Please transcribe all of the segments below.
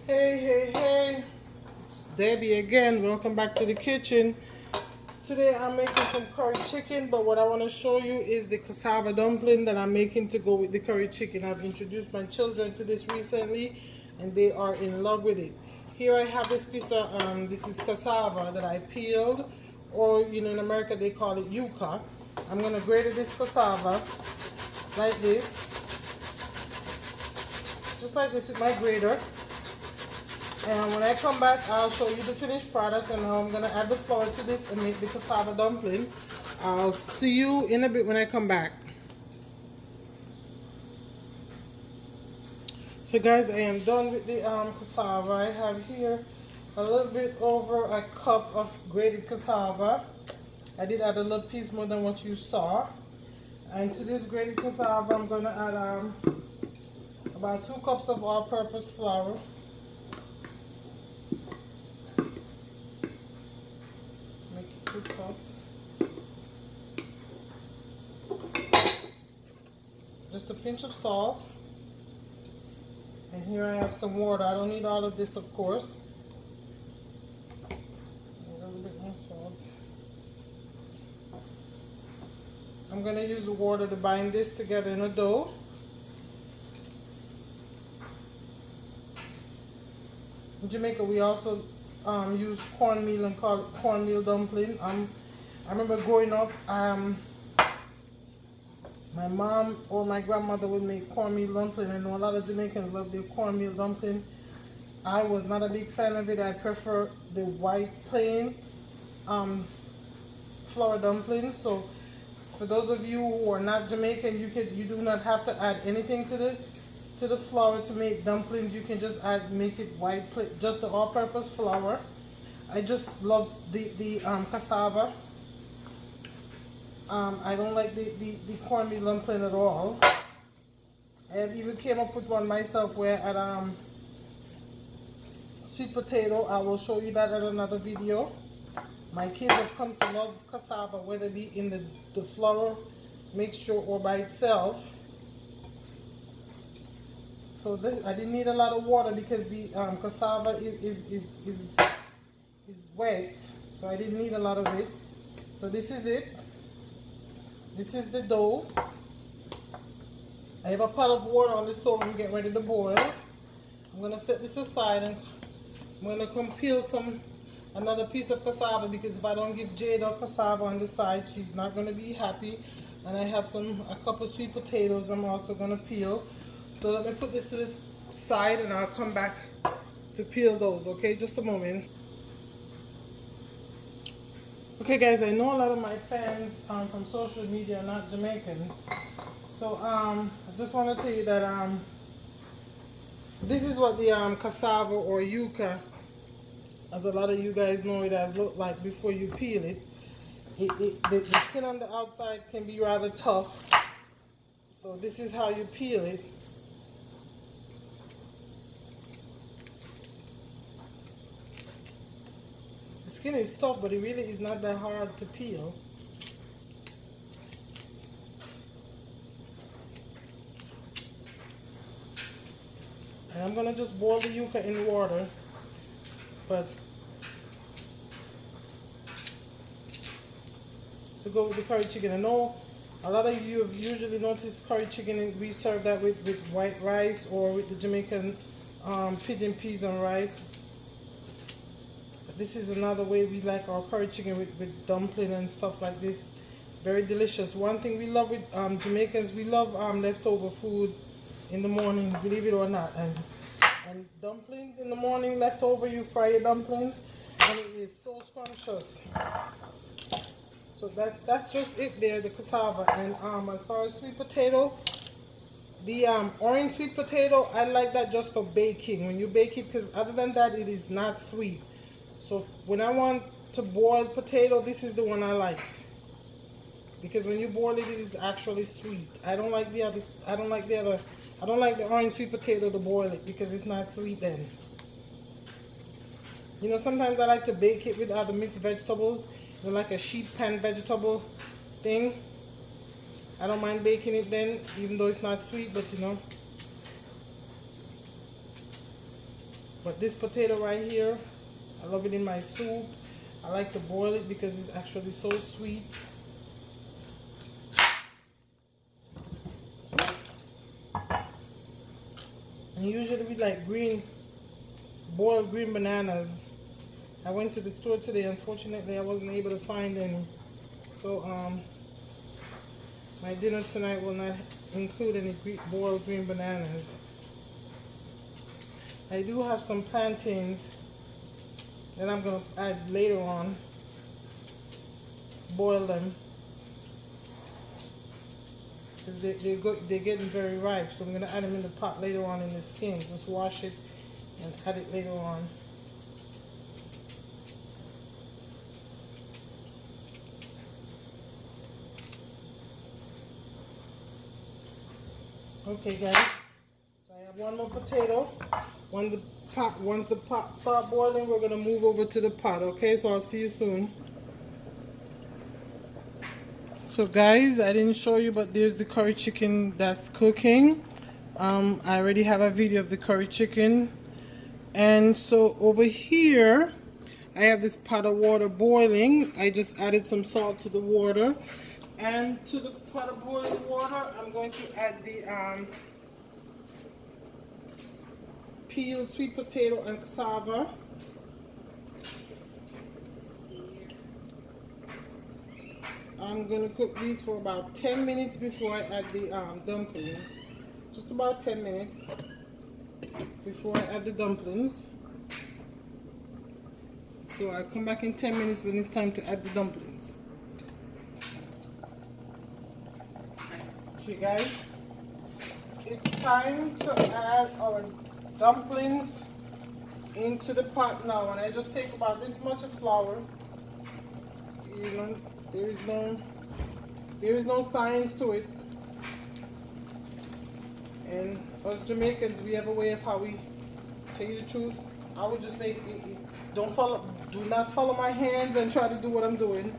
Hey, it's Debbie again. Welcome back to the kitchen. Today I'm making some curry chicken, but what I want to show you is the cassava dumpling that I'm making to go with the curry chicken. I've introduced my children to this recently and they are in love with it. Here I have this piece of, this is cassava that I peeled, or in America they call it yuca. I'm going to grate this cassava like this, just like this with my grater. And when I come back, I'll show you the finished product, and now I'm going to add the flour to this and make the cassava dumpling. I'll see you in a bit when I come back. So guys, I am done with the cassava. I have here a little bit over a cup of grated cassava. I did add a little piece more than what you saw. And to this grated cassava, I'm going to add about 2 cups of all-purpose flour. Make it 2 cups. Just a pinch of salt. And here I have some water. I don't need all of this, of course. A little bit more salt. I'm going to use the water to bind this together in a dough. In Jamaica, we also use cornmeal and call it cornmeal dumpling. I remember growing up, my mom or my grandmother would make cornmeal dumpling. I know a lot of Jamaicans love their cornmeal dumpling. I was not a big fan of it. I prefer the white plain flour dumpling. So for those of you who are not Jamaican, you do not have to add anything to the flour to make dumplings. You can just make it white, just the all-purpose flour. I just love the cassava. I don't like the cornmeal dumpling at all. I have even came up with one myself where I add sweet potato. I will show you that at another video. My kids have come to love cassava, whether it be in the flour mixture or by itself. So this, I didn't need a lot of water because the cassava is wet, so I didn't need a lot of it. So this is it. This is the dough. I have a pot of water on the stove. I'm getting ready to boil. I'm gonna set this aside and I'm gonna come peel another piece of cassava, because if I don't give Jade a cassava on the side, she's not gonna be happy. And I have a couple of sweet potatoes I'm also gonna peel. So let me put this to this side and I'll come back to peel those, okay? Just a moment. Okay guys, I know a lot of my fans from social media are not Jamaicans. So I just want to tell you that this is what the cassava or yuca, as a lot of you guys know it as, look like before you peel it. The skin on the outside can be rather tough. So this is how you peel it. The skin is tough, but it really is not that hard to peel. And I'm gonna just boil the yuca in water, but to go with the curry chicken. I know a lot of you have usually noticed curry chicken, and we serve that with white rice or with the Jamaican pigeon peas and rice. This is another way we like our curry chicken with dumpling and stuff like this. Very delicious. One thing we love with Jamaicans, we love leftover food in the mornings, believe it or not. And dumplings in the morning, leftover, you fry your dumplings, and it is so scrumptious. So that's just it there, the cassava. And as far as sweet potato, the orange sweet potato, I like that just for baking. When you bake it, because other than that, it is not sweet. So when I want to boil potato, this is the one I like, because when you boil it, it is actually sweet. I don't like the orange sweet potato to boil it, because it's not sweet then. You know, sometimes I like to bake it with other mixed vegetables, like a sheet pan vegetable thing. I don't mind baking it then, even though it's not sweet, but you know. But this potato right here, I love it in my soup. I like to boil it because it's actually so sweet. And usually we like boiled green bananas. I went to the store today. Unfortunately, I wasn't able to find any. So my dinner tonight will not include any boiled green bananas. I do have some plantains that I'm going to add later on. Boil them. Because they're getting very ripe. So I'm going to add them in the pot later on in the skin. Just wash it and add it later on. Okay guys, so I have one more potato. Once the pot start boiling, we're gonna move over to the pot. Okay, so I'll see you soon. So guys, I didn't show you, but there's the curry chicken that's cooking. I already have a video of the curry chicken. And so over here, I have this pot of water boiling. I just added some salt to the water. And to the pot of boiling water, I'm going to add the peeled sweet potato and cassava. I'm going to cook these for about 10 minutes before I add the dumplings. Just about 10 minutes before I add the dumplings. So I'll come back in 10 minutes when it's time to add the dumplings. Okay guys, it's time to add our dumplings into the pot now, and I just take about this much of flour. You know, there is no science to it. And us Jamaicans, we have a way of how we tell you the truth. I would just make it, do not follow my hands and try to do what I'm doing.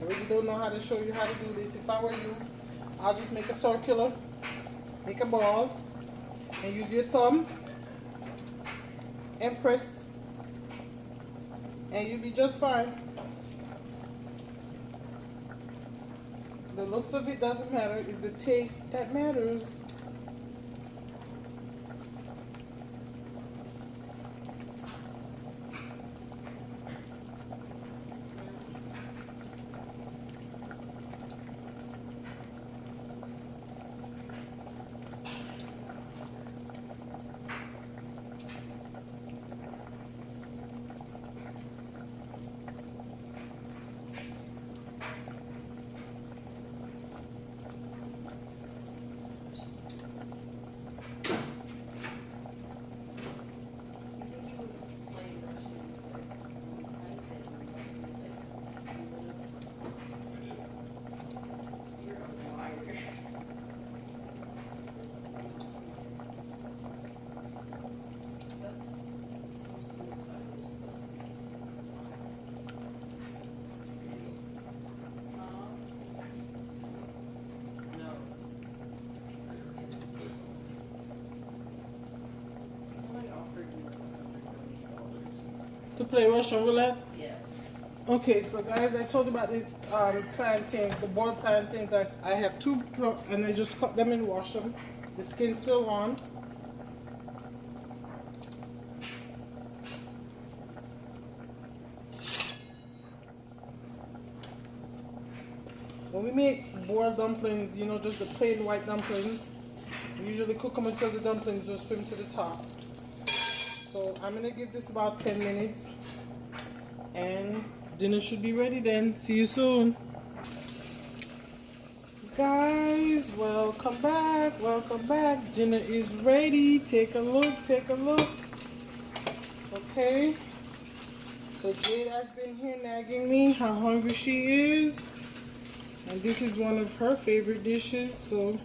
I really don't know how to show you how to do this. If I were you, I'll just make a circular, make a ball, and use your thumb and press, and you'll be just fine. The looks of it doesn't matter, it's the taste that matters. To play Russian roulette? Yes. Okay, so guys, I told you about the plantains, the boiled plantains. I have two, and I just cut them and wash them. The skin's still on. When we make boiled dumplings, you know, just the plain white dumplings, we usually cook them until the dumplings just swim to the top. So I'm going to give this about 10 minutes, and dinner should be ready then. See you soon. Guys, welcome back, welcome back. Dinner is ready. Take a look, take a look. Okay. So Jade has been here nagging me how hungry she is. And this is one of her favorite dishes. So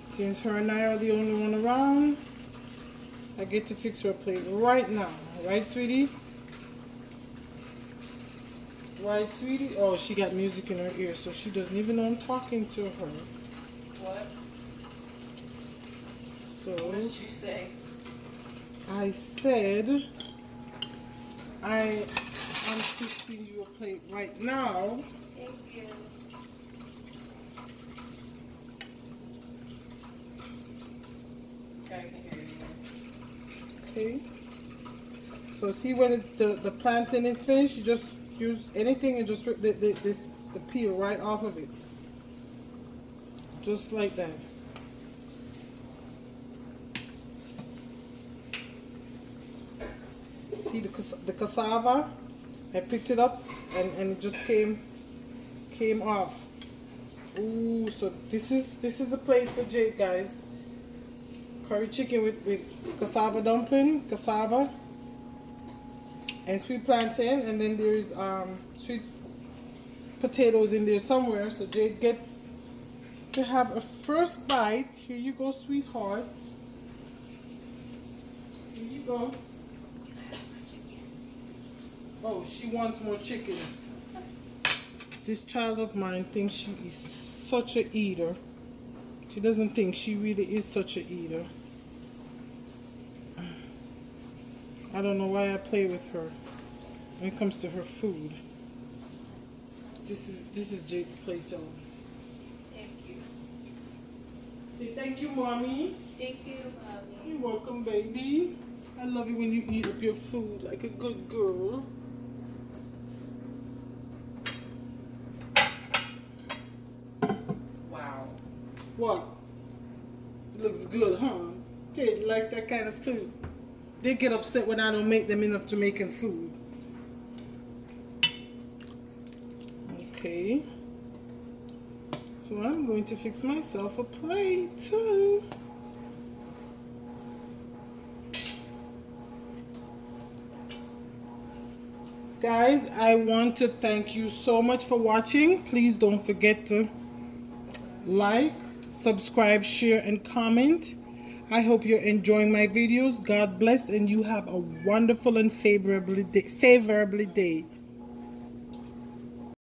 since her and I are the only one around, I get to fix her a plate right now. Right, sweetie? Right, sweetie? Oh, she got music in her ear, so she doesn't even know I'm talking to her. What? So, what did she say? I said I am fixing you a plate right now. Thank you. I can hear you. Okay. So see when the plantain is finished, you just use anything and just rip the peel right off of it. Just like that. See the cassava? I picked it up and it just came off. Ooh, so this is a plate for Jade, guys. Curry chicken with cassava dumpling, cassava, and sweet plantain, and then there's sweet potatoes in there somewhere. So Jade get to have a first bite. Here you go, sweetheart. Here you go. Oh, she wants more chicken. This child of mine thinks she is such a eater. She doesn't think she really is such a eater. I don't know why I play with her when it comes to her food. This is Jade's plate, y'all. Thank you. Say thank you, mommy. Thank you, mommy. You're welcome, baby. I love it when you eat up your food like a good girl. Wow. What? It looks good, huh? Jade likes that kind of food. They get upset when I don't make them enough Jamaican food. Okay. So I'm going to fix myself a plate too. Guys, I want to thank you so much for watching. Please don't forget to like, subscribe, share, and comment. I hope you're enjoying my videos. God bless, and you have a wonderful and favorable day.